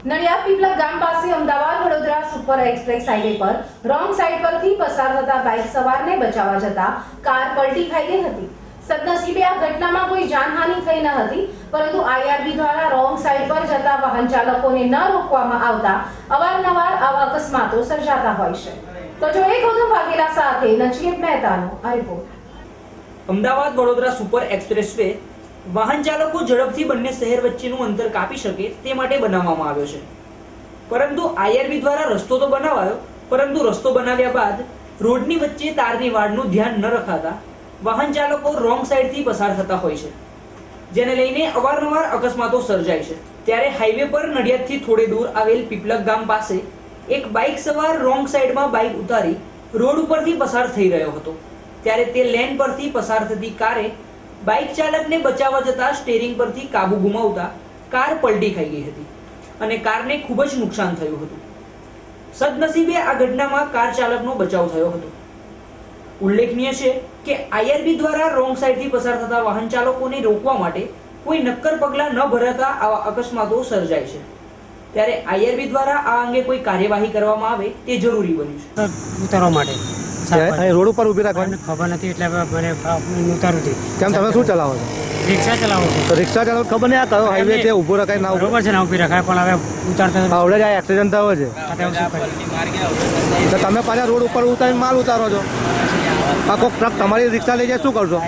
નડિયાદ પીપલા ગામ પાસે Ahmedabad Vadodara super express highway પર રોંગ સાઈડ પરથી પસાર થતા બાઇક સવારને બચાવવા જતા કાર પલટી ખાઈ ગઈ હતી। સદનસીબે આ ઘટનામાં કોઈ જાનહાનિ થઈ ન હતી, પરંતુ આઈઆરબી દ્વારા રોંગ સાઈડ પર જતા વાહન ચાલકોને ન રોકવામાં આવતા અવારનવાર આવા અકસ્માતો સર્જાતા હોય છે। તો જો એક વધુ ભાગેલા સાથે નચિકેત મહેતાનો આ report. Ahmedabad Vadodara super expressway વાહન ચાલકો ઝડપથી બંને શહેર વચ્ચેનું અંતર કાપી શકે તે માટે બનાવવામાં આવ્યો છે, પરંતુ આઈઆરબી દ્વારા રસ્તો તો બનાવાયો, પરંતુ રસ્તો બનાવ્યા બાદ રોડની વચ્ચે તારની વાડનું ધ્યાન ન રખાતા વાહન ચાલકો રોંગ સાઈડથી પસાર થતા હોય છે, જેને લઈને અવારનવાર અકસ્માતો સર્જાય છે। ત્યારે હાઈવે પર નડિયાદથી થોડે દૂર આવેલ પીપલક ગામ પાસે એક બાઇક સવાર રોંગ સાઈડમાં બાઇક ઉતારી રોડ ઉપરથી પસાર થઈ રહ્યો હતો, ત્યારે તે લેન પરથી પસાર થતી કારે બાઇક ચાલકને બચાવવા જતા સ્ટીયરિંગ પરથી કાબુ ગુમાવતા કાર પલટી ખાઈ ગઈ હતી અને કારને ખૂબ જ નુકસાન થયું હતું। સદનસીબે આ ઘટનામાં કાર ચાલકનો બચાવ થયો હતો। ઉલ્લેખનીય છે કે આઈઆરબી દ્વારા રોંગ સાઈડથી પસાર થતા વાહન ચાલકોને રોકવા માટે કોઈ નક્કર પગલાં ન ભરાતા આવા અકસ્માતો સર્જાય છે, ત્યારે આઈઆરબી દ્વારા આ અંગે કોઈ કાર્યવાહી કરવામાં આવે તે જરૂરી બન્યું છે। ઉતારવા માટે રોડ ઉપર ઊભી રાખવાની ખબર નથી, એટલે મને ઉતારું હતી। કેમ તમે શું ચલાવો છો? રિક્ષા ચલાવો છો? તો રિક્ષા ચલાવો ખબર નહીં આ કયો હાઈવે છે, ઊભો રખાય ના બરોબર છે ને, ઊભી રખાય, પણ હવે ઉતારતા આવડે જાય એક્સિડન્ટ થયો છે તો તમે પાછા રોડ ઉપર ઉતારીને માલ ઉતારો છો। આ કોઈક ટ્રક તમારી રિક્ષા લઈ જાય શું કરશો?